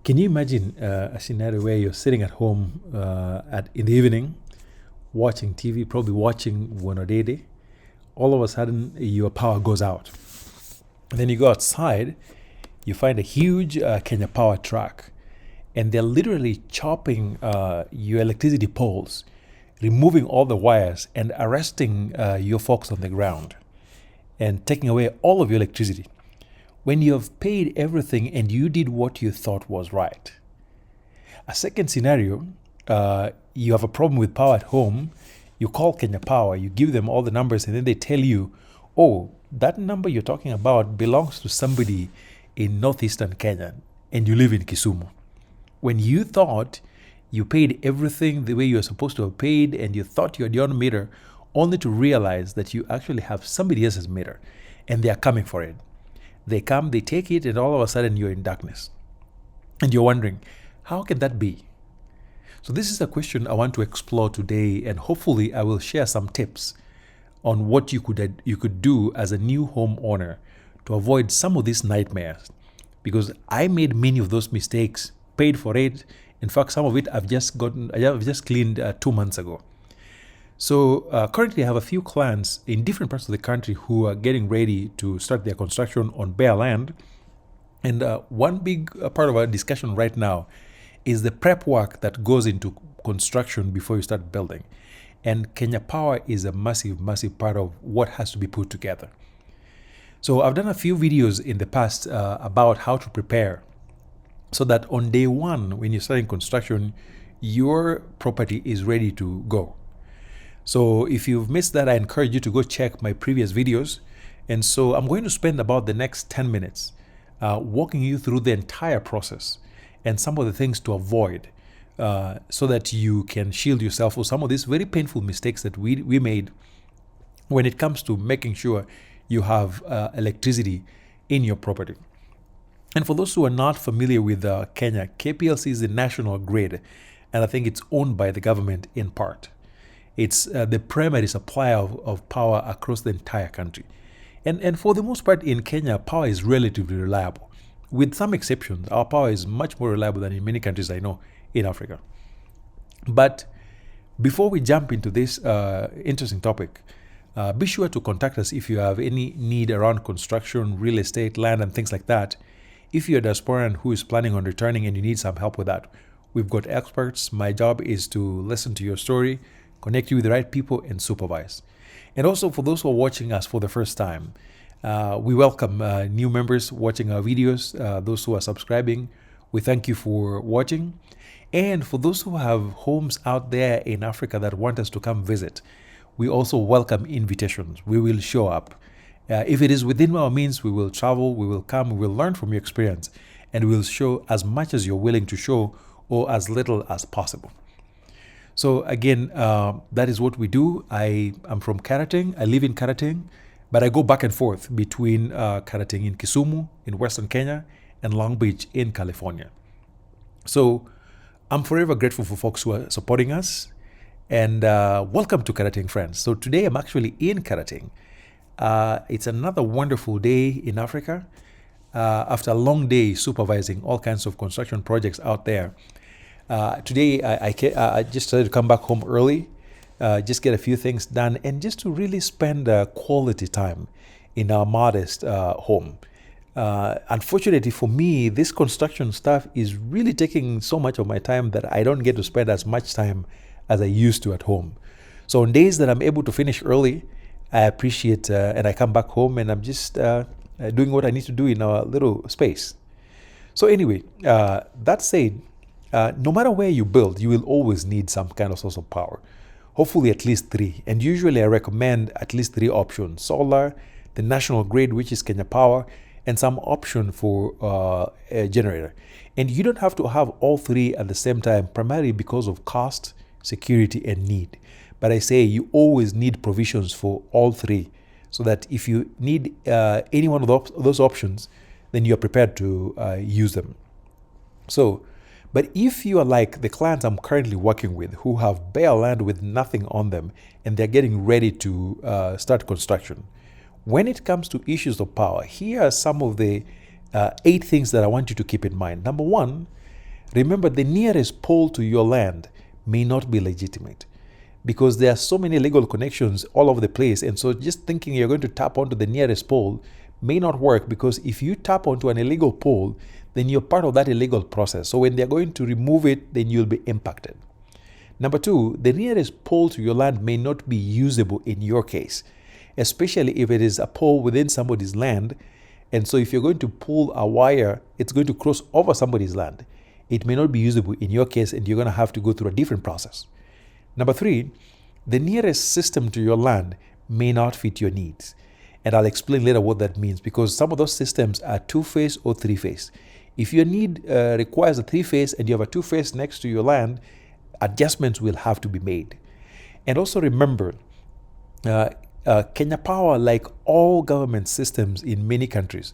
Can you imagine a scenario where you're sitting at home in the evening, watching TV, probably watching Wanodede? All of a sudden, your power goes out. And then you go outside, you find a huge Kenya Power truck, and they're literally chopping your electricity poles, removing all the wires, and arresting your folks on the ground, and taking away all of your electricity. When you have paid everything and you did what you thought was right. A second scenario, you have a problem with power at home, you call Kenya Power, you give them all the numbers, and then they tell you, oh, that number you're talking about belongs to somebody in northeastern Kenya, and you live in Kisumu. When you thought you paid everything the way you were supposed to have paid, and you thought you had your own meter, only to realize that you actually have somebody else's meter, and they are coming for it. They come, they take it, and all of a sudden you're in darkness. And you're wondering, how can that be? So this is a question I want to explore today, and hopefully I will share some tips on what you could do as a new homeowner to avoid some of these nightmares. Because I made many of those mistakes, paid for it. In fact, some of it I've just cleaned 2 months ago. So currently I have a few clients in different parts of the country who are getting ready to start their construction on bare land. And one big part of our discussion right now is the prep work that goes into construction before you start building. And Kenya Power is a massive, massive part of what has to be put together. So I've done a few videos in the past about how to prepare so that on day one, when you're starting construction, your property is ready to go. So if you've missed that, I encourage you to go check my previous videos. And so I'm going to spend about the next 10 minutes walking you through the entire process and some of the things to avoid so that you can shield yourself from some of these very painful mistakes that we made when it comes to making sure you have electricity in your property. And for those who are not familiar with Kenya, KPLC is the national grid, and I think it's owned by the government in part. It's the primary supplier of power across the entire country. And for the most part in Kenya, power is relatively reliable. With some exceptions, our power is much more reliable than in many countries I know in Africa. But before we jump into this interesting topic, be sure to contact us if you have any need around construction, real estate, land, and things like that. If you're a diasporan who is planning on returning and you need some help with that, we've got experts. My job is to listen to your story, connect you with the right people, and supervise. And also for those who are watching us for the first time, we welcome new members watching our videos, those who are subscribing. We thank you for watching. And for those who have homes out there in Africa that want us to come visit, we also welcome invitations. We will show up. If it is within our means, we will travel, we will come, we will learn from your experience, and we will show as much as you're willing to show or as little as possible. So again, that is what we do. I am from Karateng. I live in Karateng, but I go back and forth between Karateng in Kisumu in Western Kenya and Long Beach in California. So I'm forever grateful for folks who are supporting us, and welcome to Karateng, friends. So today I'm actually in Karateng. It's another wonderful day in Africa. After a long day supervising all kinds of construction projects out there, today I just decided to come back home early, just get a few things done, and just to really spend quality time in our modest home. Unfortunately for me, this construction stuff is really taking so much of my time that I don't get to spend as much time as I used to at home. So on days that I'm able to finish early, I appreciate and I come back home and I'm just doing what I need to do in our little space. So anyway, that said, no matter where you build, you will always need some kind of source of power. Hopefully at least 3. And usually I recommend at least 3 options: solar, the national grid, which is Kenya Power, and some option for a generator. And you don't have to have all 3 at the same time, primarily because of cost, security, and need. But I say you always need provisions for all 3, so that if you need any one of those options, then you're prepared to use them. So, but if you are like the clients I'm currently working with who have bare land with nothing on them and they're getting ready to start construction, when it comes to issues of power, here are some of the 8 things that I want you to keep in mind. Number 1, Remember, the nearest pole to your land may not be legitimate because there are so many legal connections all over the place. And so just thinking you're going to tap onto the nearest pole may not work, because if you tap onto an illegal pole, then you're part of that illegal process. So when they're going to remove it, then you'll be impacted. Number two, the nearest pole to your land may not be usable in your case, especially if it is a pole within somebody's land. And so if you're going to pull a wire, it's going to cross over somebody's land. It may not be usable in your case, and you're going to have to go through a different process. Number three, the nearest system to your land may not fit your needs. And I'll explain later what that means, because some of those systems are two-phase or three-phase. If your need requires a three-phase and you have a two-phase next to your land, adjustments will have to be made. And also remember, Kenya Power, like all government systems in many countries,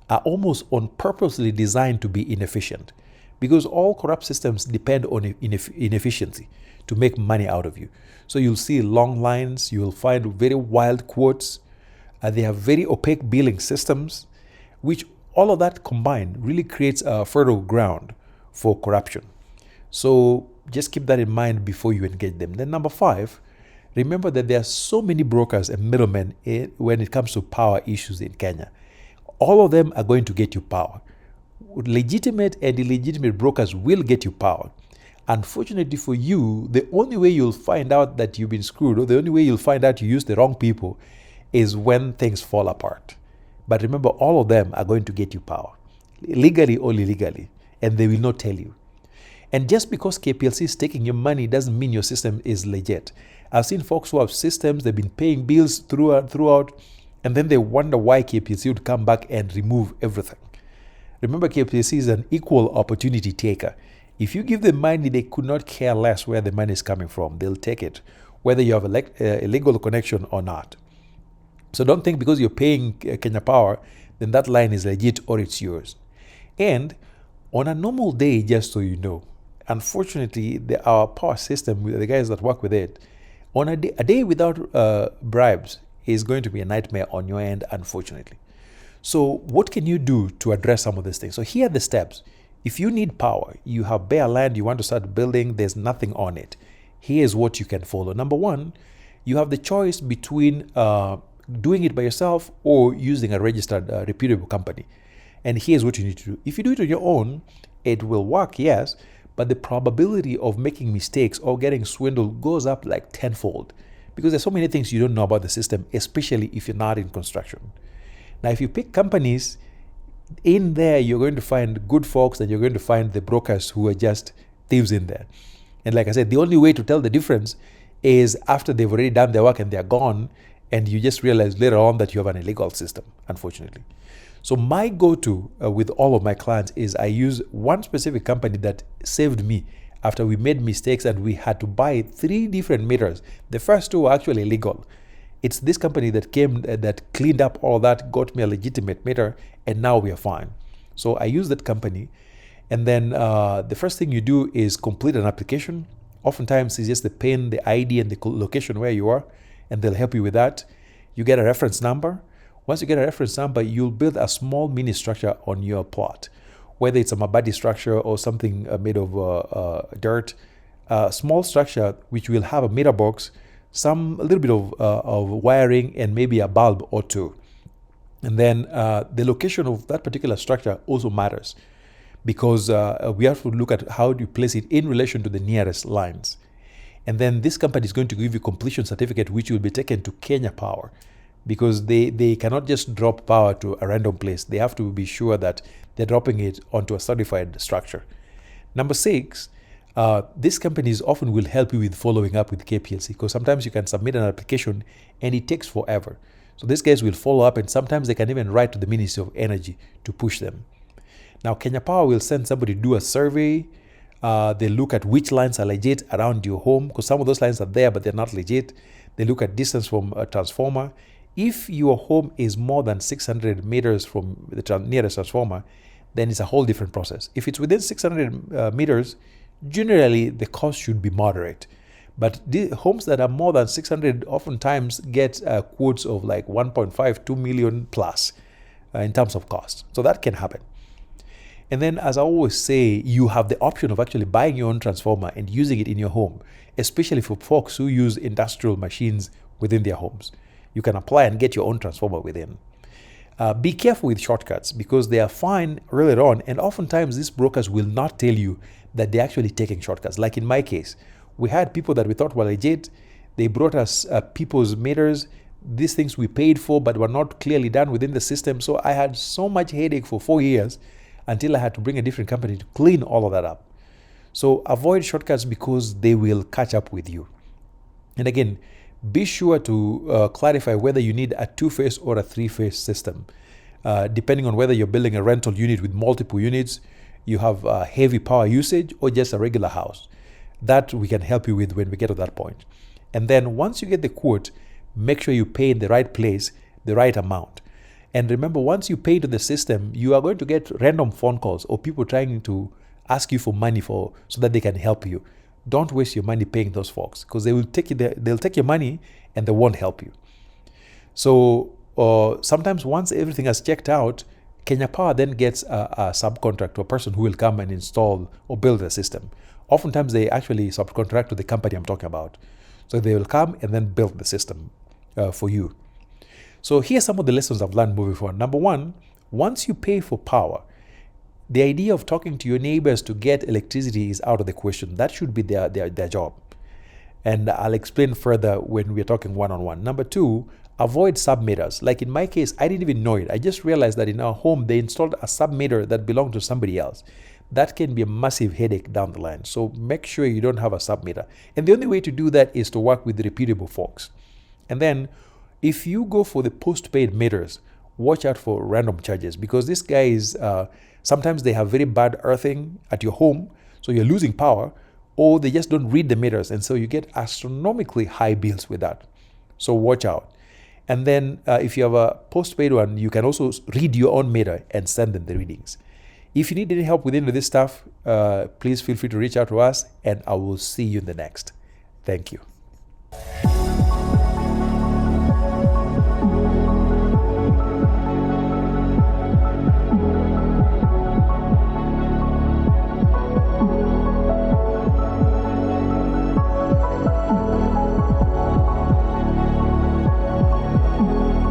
are almost on purposely designed to be inefficient, because all corrupt systems depend on inefficiency to make money out of you. So you'll see long lines, you'll find very wild quotes, they have very opaque billing systems, which all of that combined really creates a fertile ground for corruption. So just keep that in mind before you engage them. Then number five, remember that there are so many brokers and middlemen when it comes to power issues in Kenya. All of them are going to get you power. Legitimate and illegitimate brokers will get you power. Unfortunately for you, the only way you'll find out that you've been screwed, or the only way you'll find out you used the wrong people, is when things fall apart. But remember, all of them are going to get you power, legally or illegally, and they will not tell you. And just because KPLC is taking your money doesn't mean your system is legit. I've seen folks who have systems, they've been paying bills throughout, and then they wonder why KPLC would come back and remove everything. Remember, KPLC is an equal opportunity taker. If you give them money, they could not care less where the money is coming from. They'll take it, whether you have a legal connection or not. So don't think because you're paying Kenya Power, then that line is legit or it's yours. And on a normal day, just so you know, unfortunately, our power system, the guys that work with it, on a day without bribes is going to be a nightmare on your end, unfortunately. So what can you do to address some of these things? So here are the steps. If you need power, you have bare land, you want to start building, there's nothing on it. Here's what you can follow. Number one, you have the choice between doing it by yourself or using a registered, reputable company. And here's what you need to do. If you do it on your own, it will work, yes, but the probability of making mistakes or getting swindled goes up like tenfold, because there's so many things you don't know about the system, especially if you're not in construction. Now, if you pick companies, in there you're going to find good folks, and you're going to find the brokers who are just thieves in there. And like I said, the only way to tell the difference is after they've already done their work and they're gone, and you just realize later on that you have an illegal system, unfortunately. So my go-to with all of my clients is I use one specific company that saved me after we made mistakes and we had to buy 3 different meters. The first 2 were actually illegal. It's this company that came, that cleaned up all that, got me a legitimate meter, and now we are fine. So I use that company. And then the first thing you do is complete an application. Oftentimes it's just the PIN, the ID, and the location where you are, and they'll help you with that. You get a reference number. Once you get a reference number, you'll build a small mini structure on your plot, whether it's a mabadi structure or something made of dirt. A small structure which will have a meter box, a little bit of wiring, and maybe a bulb or 2. And then the location of that particular structure also matters, because we have to look at how do you place it in relation to the nearest lines. And then this company is going to give you completion certificate, which will be taken to Kenya Power, because they cannot just drop power to a random place. They have to be sure that they're dropping it onto a certified structure. Number 6, these companies often will help you with following up with KPLC, because sometimes you can submit an application and it takes forever. So these guys will follow up, and sometimes they can even write to the Ministry of Energy to push them. Now, Kenya Power will send somebody to do a survey. They look at which lines are legit around your home, because some of those lines are there, but they're not legit. They look at distance from a transformer. If your home is more than 600 meters from the nearest transformer, then it's a whole different process. If it's within 600 meters, generally the cost should be moderate. But the homes that are more than 600 oftentimes get quotes of like 1.5, 2 million plus in terms of cost. So that can happen. And then, as I always say, you have the option of actually buying your own transformer and using it in your home, especially for folks who use industrial machines within their homes. You can apply and get your own transformer within. Be careful with shortcuts because they are fine earlier on, and oftentimes these brokers will not tell you that they're actually taking shortcuts. Like in my case, we had people that we thought were legit. They brought us people's meters, these things we paid for but were not clearly done within the system. So I had so much headache for 4 years until I had to bring a different company to clean all of that up. So avoid shortcuts because they will catch up with you. And again, be sure to clarify whether you need a 2-phase or a 3-phase system. Depending on whether you're building a rental unit with multiple units, you have heavy power usage, or just a regular house. That we can help you with when we get to that point. And then once you get the quote, make sure you pay in the right place, the right amount. And remember, once you pay to the system, you are going to get random phone calls or people trying to ask you for money so that they can help you. Don't waste your money paying those folks because they'll take your money and they won't help you. So sometimes once everything has checked out, Kenya Power then gets a subcontractor, a person who will come and install or build the system. Oftentimes they actually subcontract to the company I'm talking about. So they will come and then build the system for you. So here's some of the lessons I've learned moving forward. Number one, once you pay for power, the idea of talking to your neighbors to get electricity is out of the question. That should be their job. And I'll explain further when we're talking one-on-one. Number two, avoid submeters. Like in my case, I didn't even know it. I just realized that in our home, they installed a submeter that belonged to somebody else. That can be a massive headache down the line. So make sure you don't have a submeter. And the only way to do that is to work with reputable folks. And then if you go for the postpaid meters, watch out for random charges because these guys, sometimes they have very bad earthing at your home, so you're losing power, or they just don't read the meters, and so you get astronomically high bills with that. So watch out. And then if you have a postpaid one, you can also read your own meter and send them the readings. If you need any help with any of this stuff, please feel free to reach out to us, and I will see you in the next. Thank you.